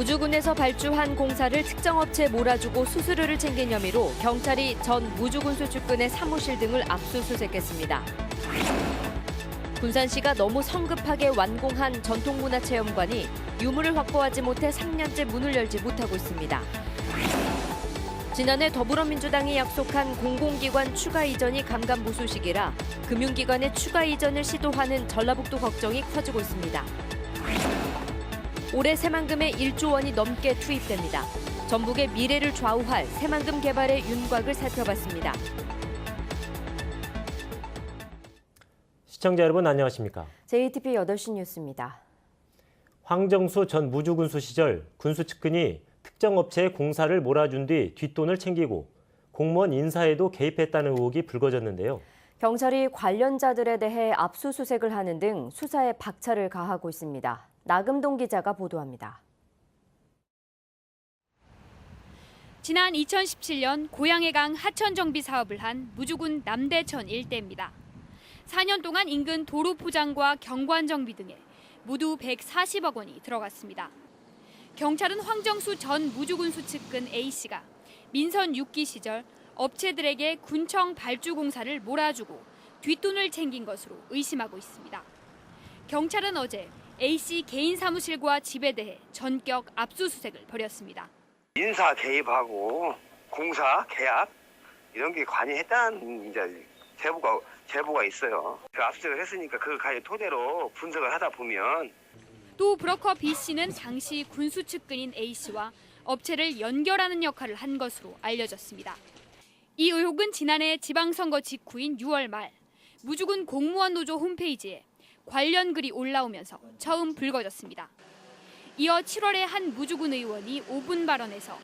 무주군에서 발주한 공사를 특정 업체에 몰아주고 수수료를 챙긴 혐의로 경찰이 전 무주군수 측근의 사무실 등을 압수수색했습니다. 군산시가 너무 성급하게 완공한 전통문화체험관이 유물을 확보하지 못해 3년째 문을 열지 못하고 있습니다. 지난해 더불어민주당이 약속한 공공기관 추가 이전이 감감무소식이라 금융기관의 추가 이전을 시도하는 전라북도 걱정이 커지고 있습니다. 올해 새만금에 1조 원이 넘게 투입됩니다. 전북의 미래를 좌우할 새만금 개발의 윤곽을 살펴봤습니다. 시청자 여러분 안녕하십니까? JTB 8시 뉴스입니다. 황정수 전 무주군수 시절 군수 측근이 특정 업체에 공사를 몰아준 뒤 뒷돈을 챙기고 공무원 인사에도 개입했다는 의혹이 불거졌는데요. 경찰이 관련자들에 대해 압수수색을 하는 등 수사에 박차를 가하고 있습니다. 나금동 기자가 보도합니다. 지난 2017년 고양해강 하천 정비 사업을 한 무주군 남대천 일대입니다. 4년 동안 인근 도로 포장과 경관 정비 등에 모두 140억 원이 들어갔습니다. 경찰은 황정수 전 무주군수 측근 A씨가 민선 6기 시절 업체들에게 군청 발주 공사를 몰아주고 뒷돈을 챙긴 것으로 의심하고 있습니다. 경찰은 어제 A씨 개인 사무실과 집에 대해 전격 압수수색을 벌였습니다. 인사 개입하고 공사 계약 이런 게 관여했다는 이제 제보가 있어요. 그 압수수색을 했으니까 그 가지 토대로 분석을 하다 보면 또 브로커 B씨는 당시 군수 측근인 A씨와 업체를 연결하는 역할을 한 것으로 알려졌습니다. 이 의혹은 지난해 지방선거 직후인 6월 말 무주군 공무원 노조 홈페이지에 관련 글이 올라오면서 처음 불거졌습니다. 이어 7월에 한 무주군 의원이 5분 발언에서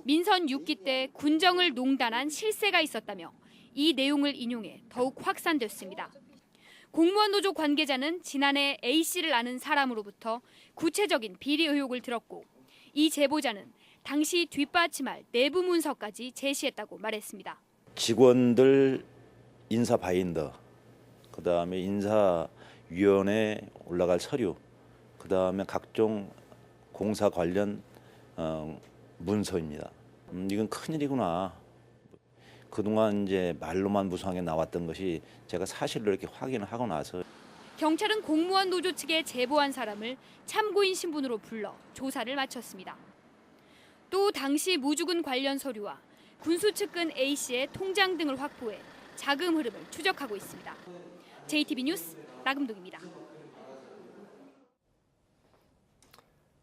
민선 6기 때 군정을 농단한 실세가 있었다며 이 내용을 인용해 더욱 확산됐습니다. 공무원 노조 관계자는 지난해 A씨를 아는 사람으로부터 구체적인 비리 의혹을 들었고 이 제보자는 당시 뒷받침할 내부 문서까지 제시했다고 말했습니다. 직원들 인사 바인더, 그다음에 인사위원회에 올라갈 서류, 그다음에 각종 공사 관련 문서입니다. 이건 큰일이구나. 그동안 이제 말로만 무성하게 나왔던 것이 제가 사실로 이렇게 확인을 하고 나서 경찰은 공무원 노조 측에 제보한 사람을 참고인 신분으로 불러 조사를 마쳤습니다. 또 당시 무주군 관련 서류와 군수 측근 A씨의 통장 등을 확보해 자금 흐름을 추적하고 있습니다. JTB 뉴스 나금동입니다.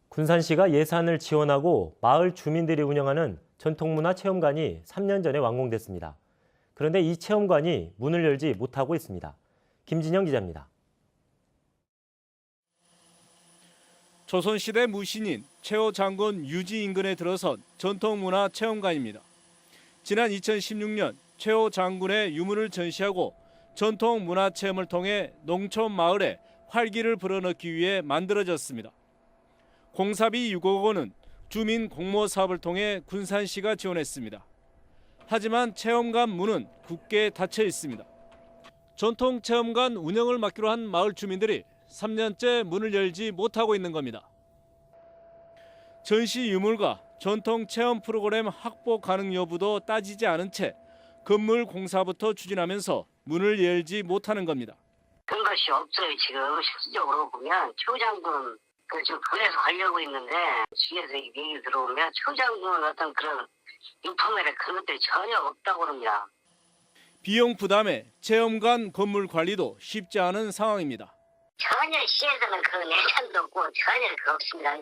군산시가 예산을 지원하고 마을 주민들이 운영하는 전통문화 체험관이 3년 전에 완공됐습니다. 그런데 이 체험관이 문을 열지 못하고 있습니다. 김진영 기자입니다. 조선시대 무신인 최호 장군 유지 인근에 들어선 전통문화 체험관입니다. 지난 2016년 최호 장군의 유물을 전시하고 전통문화 체험을 통해 농촌 마을에 활기를 불어넣기 위해 만들어졌습니다. 공사비 6억 원은 주민 공모 사업을 통해 군산시가 지원했습니다. 하지만 체험관 문은 굳게 닫혀 있습니다. 전통 체험관 운영을 맡기로 한 마을 주민들이 3년째 문을 열지 못하고 있는 겁니다. 전시 유물과 전통 체험 프로그램 확보 가능 여부도 따지지 않은 채 건물 공사부터 추진하면서 문을 열지 못하는 겁니다. 그런 것이 없어요. 지금 실질적으로 보면 초장군 지금 그래서 가려고 있는데 주위에서 얘기 들어오면 초장군 어떤 그런 인포메레 그런 것들이 전혀 없다고 그럽니다. 비용 부담에 체험관 건물 관리도 쉽지 않은 상황입니다. 전혀 시에서는 그 예산도 없고 전혀 그 없습니다.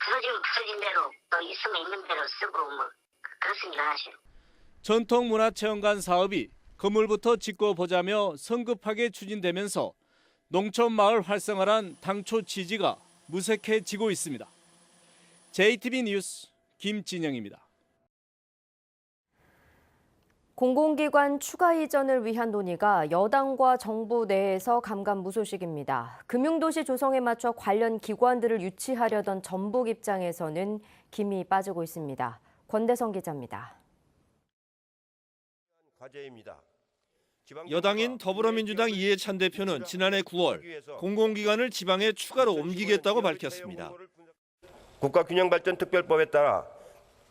부서지면 부서진 대로 또 있으면 있는 대로 쓰고 뭐 그렇습니다. 사실. 전통문화체험관 사업이 건물부터 짓고 보자며 성급하게 추진되면서 농촌마을 활성화란 당초 취지가 무색해지고 있습니다. JTB 뉴스 김진영입니다. 공공기관 추가 이전을 위한 논의가 여당과 정부 내에서 감감무소식입니다. 금융도시 조성에 맞춰 관련 기관들을 유치하려던 전북 입장에서는 김이 빠지고 있습니다. 권대성 기자입니다. 여당인 더불어민주당 이해찬 대표는 지난해 9월 공공기관을 지방에 추가로 옮기겠다고 밝혔습니다. 국가균형발전특별법에 따라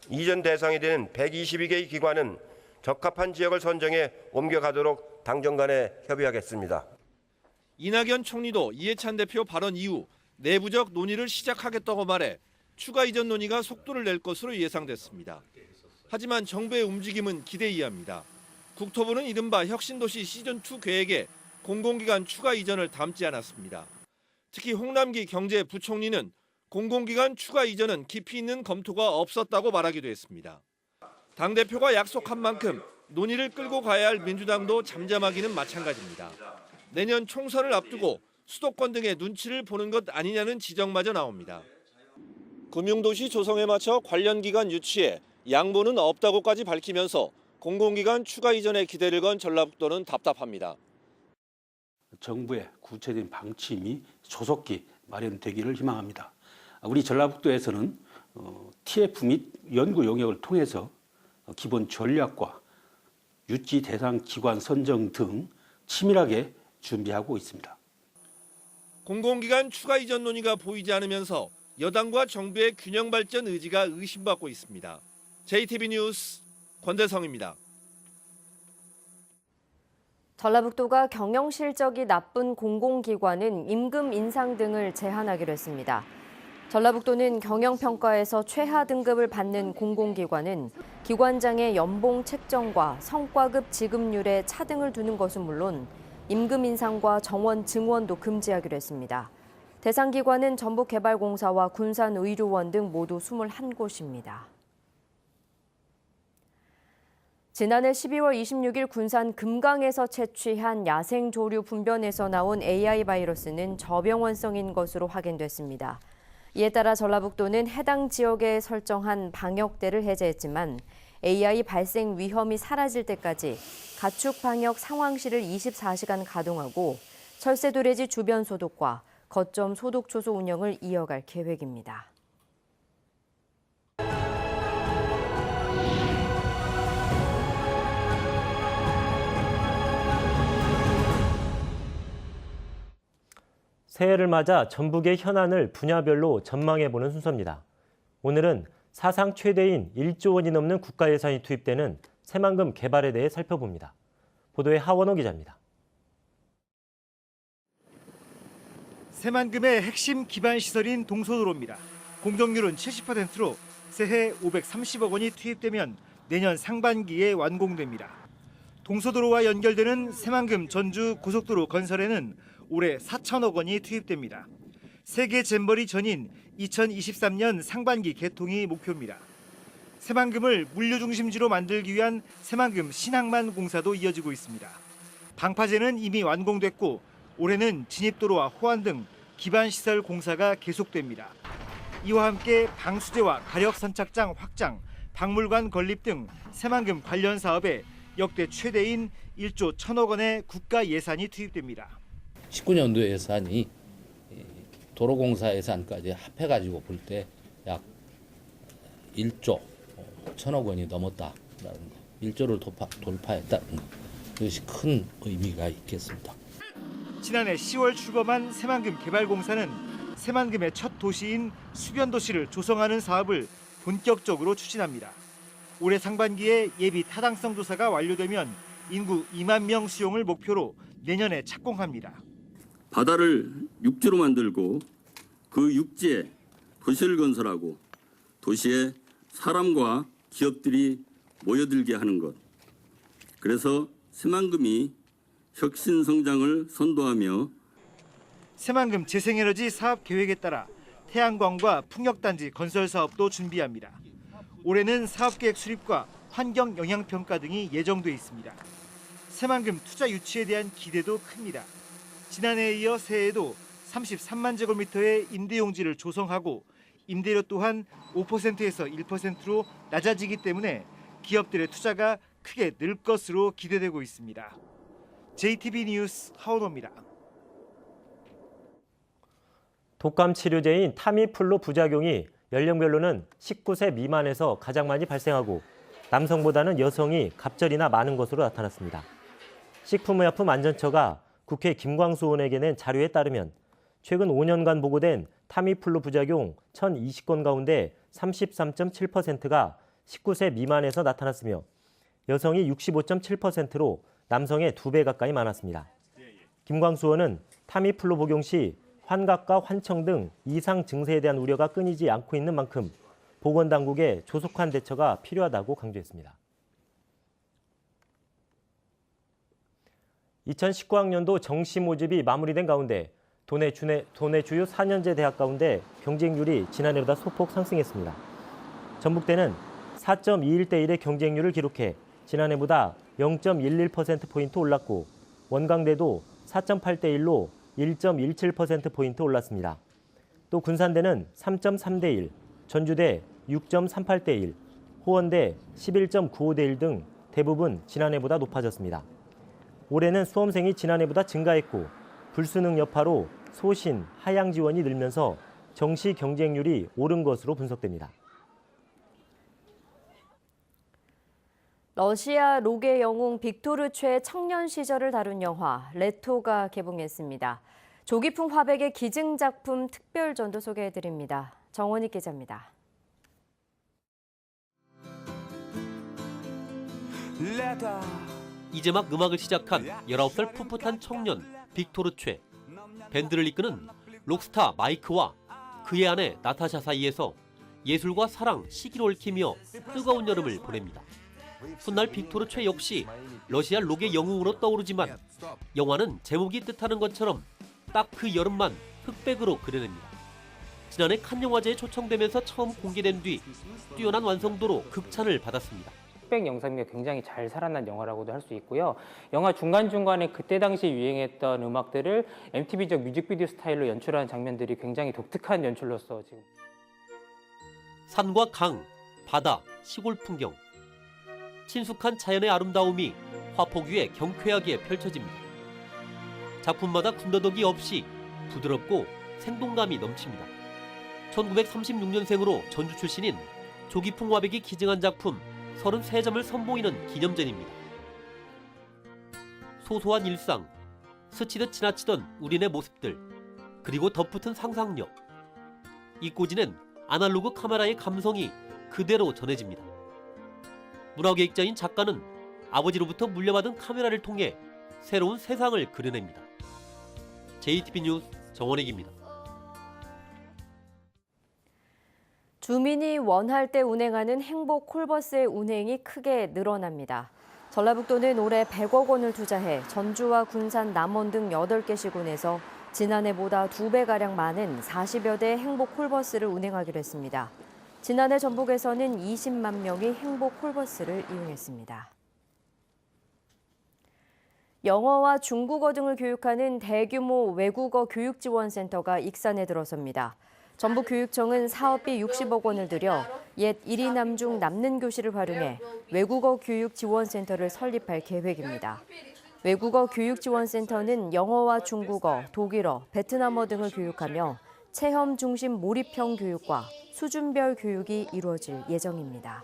이전 대상이 되는 122개의 기관은 적합한 지역을 선정해 옮겨가도록 당정 간에 협의하겠습니다. 이낙연 총리도 이해찬 대표 발언 이후 내부적 논의를 시작하겠다고 말해 추가 이전 논의가 속도를 낼 것으로 예상됐습니다. 하지만 정부의 움직임은 기대 이하입니다. 국토부는 이른바 혁신도시 시즌2 계획에 공공기관 추가 이전을 담지 않았습니다. 특히 홍남기 경제부총리는 공공기관 추가 이전은 깊이 있는 검토가 없었다고 말하기도 했습니다. 당대표가 약속한 만큼 논의를 끌고 가야 할 민주당도 잠잠하기는 마찬가지입니다. 내년 총선을 앞두고 수도권 등의 눈치를 보는 것 아니냐는 지적마저 나옵니다. 금융도시 조성에 맞춰 관련 기관 유치에 양보는 없다고까지 밝히면서 공공기관 추가 이전에 기대를 건 전라북도는 답답합니다. 정부의 구체적인 방침이 조속히 마련되기를 희망합니다. 우리 전라북도에서는 TF 및 연구 용역을 통해서 기본 전략과 유치 대상 기관 선정 등 치밀하게 준비하고 있습니다. 공공기관 추가 이전 논의가 보이지 않으면서 여당과 정부의 균형 발전 의지가 의심받고 있습니다. JTB 뉴스 권대성입니다. 전라북도가 경영 실적이 나쁜 공공기관은 임금 인상 등을 제한하기로 했습니다. 전라북도는 경영평가에서 최하 등급을 받는 공공기관은 기관장의 연봉 책정과 성과급 지급률에 차등을 두는 것은 물론 임금 인상과 정원 증원도 금지하기로 했습니다. 대상 기관은 전북개발공사와 군산의료원 등 모두 21곳입니다. 지난해 12월 26일 군산 금강에서 채취한 야생 조류 분변에서 나온 AI 바이러스는 저병원성인 것으로 확인됐습니다. 이에 따라 전라북도는 해당 지역에 설정한 방역대를 해제했지만 AI 발생 위험이 사라질 때까지 가축 방역 상황실을 24시간 가동하고 철새도래지 주변 소독과 거점 소독 초소 운영을 이어갈 계획입니다. 새해를 맞아 전북의 현안을 분야별로 전망해보는 순서입니다. 오늘은 사상 최대인 1조 원이 넘는 국가 예산이 투입되는 새만금 개발에 대해 살펴봅니다. 보도에 하원호 기자입니다. 새만금의 핵심 기반 시설인 동서도로입니다. 공정률은 70%로 새해 530억 원이 투입되면 내년 상반기에 완공됩니다. 동서도로와 연결되는 새만금 전주 고속도로 건설에는 올해 4천억 원이 투입됩니다. 세계 잼버리 전인 2023년 상반기 개통이 목표입니다. 새만금을 물류 중심지로 만들기 위한 새만금 신항만 공사도 이어지고 있습니다. 방파제는 이미 완공됐고 올해는 진입도로와 호환 등 기반 시설 공사가 계속됩니다. 이와 함께 방수제와 가력 선착장 확장, 박물관 건립 등 새만금 관련 사업에 역대 최대인 1조 1천억 원의 국가 예산이 투입됩니다. 19년도 예산이 도로공사 예산까지 합해가지고 볼 때 약 1조 1천억 원이 넘었다라는 거, 1조를 돌파했다는 거, 이것이 큰 의미가 있겠습니다. 지난해 10월 출범한 새만금 개발공사는 새만금의 첫 도시인 수변도시를 조성하는 사업을 본격적으로 추진합니다. 올해 상반기에 예비 타당성 조사가 완료되면 인구 2만 명 수용을 목표로 내년에 착공합니다. 바다를 육지로 만들고 그 육지에 도시를 건설하고 도시에 사람과 기업들이 모여들게 하는 것. 그래서 새만금이 혁신 성장을 선도하며 새만금 재생에너지 사업 계획에 따라 태양광과 풍력단지 건설 사업도 준비합니다. 올해는 사업계획 수립과 환경 영향평가 등이 예정돼 있습니다. 새만금 투자 유치에 대한 기대도 큽니다. 지난해에 이어 새해에도 33만 제곱미터의 임대용지를 조성하고 임대료 또한 5%에서 1%로 낮아지기 때문에 기업들의 투자가 크게 늘 것으로 기대되고 있습니다. JTB 뉴스 하원호입니다. 독감 치료제인 타미플루 부작용이 연령별로는 19세 미만에서 가장 많이 발생하고 남성보다는 여성이 갑절이나 많은 것으로 나타났습니다. 식품의약품안전처가 국회 김광수 의원에게 낸 자료에 따르면 최근 5년간 보고된 타미플루 부작용 1,020건 가운데 33.7%가 19세 미만에서 나타났으며 여성이 65.7%로 남성의 2배 가까이 많았습니다. 김광수 의원은 타미플루 복용 시 환각과 환청 등 이상 증세에 대한 우려가 끊이지 않고 있는 만큼 보건당국의 조속한 대처가 필요하다고 강조했습니다. 2019학년도 정시 모집이 마무리된 가운데 도내 주요 4년제 대학 가운데 경쟁률이 지난해보다 소폭 상승했습니다. 전북대는 4.21대 1의 경쟁률을 기록해 지난해보다 0.11%포인트 올랐고 원광대도 4.8대 1로 1.17%포인트 올랐습니다. 또 군산대는 3.3대 1, 전주대 6.38대 1, 호원대 11.95대 1 등 대부분 지난해보다 높아졌습니다. 올해는 수험생이 지난해보다 증가했고 불수능 여파로 소신, 하향 지원이 늘면서 정시 경쟁률이 오른 것으로 분석됩니다. 러시아 록의 영웅 빅토르 최의 청년 시절을 다룬 영화 레토가 개봉했습니다. 조기풍 화백의 기증작품 특별전도 소개해드립니다. 정원희 기자입니다. 이제 막 음악을 시작한 19살 풋풋한 청년 빅토르 최. 밴드를 이끄는 록스타 마이크와 그의 아내 나타샤 사이에서 예술과 사랑, 시기를 얽히며 뜨거운 여름을 보냅니다. 훗날 빅토르 최 역시 러시아 록의 영웅으로 떠오르지만 영화는 제목이 뜻하는 것처럼 딱 그 여름만 흑백으로 그려냅니다. 지난해 칸 영화제에 초청되면서 처음 공개된 뒤 뛰어난 완성도로 극찬을 받았습니다. 흑백 영상미가 굉장히 잘 살아난 영화라고도 할 수 있고요. 영화 중간중간에 그때 당시 유행했던 음악들을 MTV적 뮤직비디오 스타일로 연출하는 장면들이 굉장히 독특한 연출로서 지금 산과 강, 바다, 시골 풍경 친숙한 자연의 아름다움이 화폭 위에 경쾌하게 펼쳐집니다. 작품마다 군더더기 없이 부드럽고 생동감이 넘칩니다. 1936년생으로 전주 출신인 조기풍 화백이 기증한 작품 33점을 선보이는 기념전입니다. 소소한 일상, 스치듯 지나치던 우리네 모습들, 그리고 덧붙은 상상력. 이꼬지는 아날로그 카메라의 감성이 그대로 전해집니다. 문화계획자인 작가는 아버지로부터 물려받은 카메라를 통해 새로운 세상을 그려냅니다. JTB 뉴스 정원익입니다. 주민이 원할 때 운행하는 행복 콜버스의 운행이 크게 늘어납니다. 전라북도는 올해 100억 원을 투자해 전주와 군산, 남원 등 8개 시군에서 지난해보다 2배가량 많은 40여 대의 행복 콜버스를 운행하기로 했습니다. 지난해 전북에서는 20만 명이 행복 콜버스를 이용했습니다. 영어와 중국어 등을 교육하는 대규모 외국어 교육지원센터가 익산에 들어섭니다. 전북교육청은 사업비 60억 원을 들여 옛 1이 남중 남는 교실을 활용해 외국어 교육지원센터를 설립할 계획입니다. 외국어 교육지원센터는 영어와 중국어, 독일어, 베트남어 등을 교육하며 체험 중심 몰입형 교육과 수준별 교육이 이루어질 예정입니다.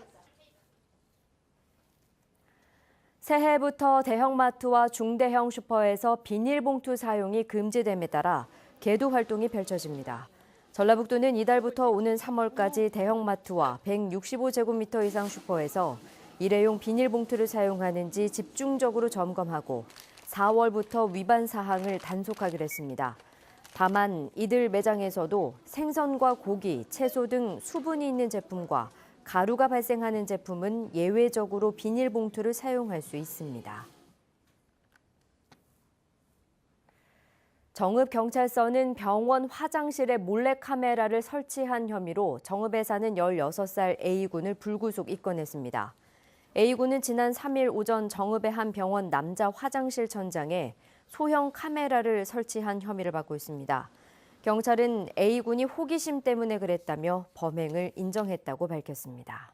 새해부터 대형마트와 중대형 슈퍼에서 비닐봉투 사용이 금지됨에 따라 계도 활동이 펼쳐집니다. 전라북도는 이달부터 오는 3월까지 대형마트와 165제곱미터 이상 슈퍼에서 일회용 비닐봉투를 사용하는지 집중적으로 점검하고 4월부터 위반 사항을 단속하기로 했습니다. 다만 이들 매장에서도 생선과 고기, 채소 등 수분이 있는 제품과 가루가 발생하는 제품은 예외적으로 비닐봉투를 사용할 수 있습니다. 정읍경찰서는 병원 화장실에 몰래카메라를 설치한 혐의로 정읍에 사는 16살 A군을 불구속 입건했습니다. A군은 지난 3일 오전 정읍의 한 병원 남자 화장실 천장에 소형 카메라를 설치한 혐의를 받고 있습니다. 경찰은 A군이 호기심 때문에 그랬다며 범행을 인정했다고 밝혔습니다.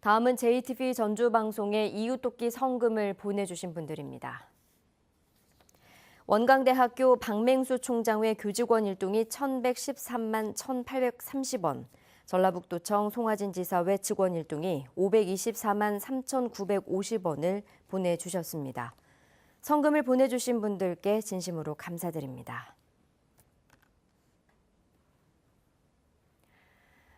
다음은 JTB 전주방송에 이웃돕기 성금을 보내주신 분들입니다. 원광대학교 박맹수 총장회 교직원 일동이 1,113만 1,830원, 전라북도청 송하진 지사회 직원 일동이 524만 3,950원을 보내주셨습니다. 성금을 보내주신 분들께 진심으로 감사드립니다.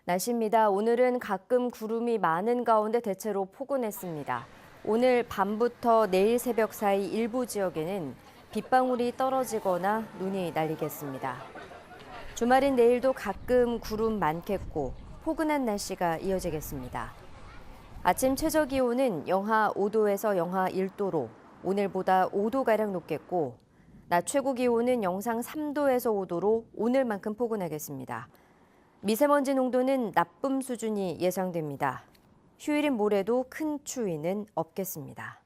날씨입니다. 오늘은 가끔 구름이 많은 가운데 대체로 포근했습니다. 오늘 밤부터 내일 새벽 사이 일부 지역에는 빗방울이 떨어지거나 눈이 날리겠습니다. 주말인 내일도 가끔 구름 많겠고 포근한 날씨가 이어지겠습니다. 아침 최저 기온은 영하 5도에서 영하 1도로 오늘보다 5도가량 높겠고 낮 최고 기온은 영상 3도에서 5도로 오늘만큼 포근하겠습니다. 미세먼지 농도는 나쁨 수준이 예상됩니다. 휴일인 모레도 큰 추위는 없겠습니다.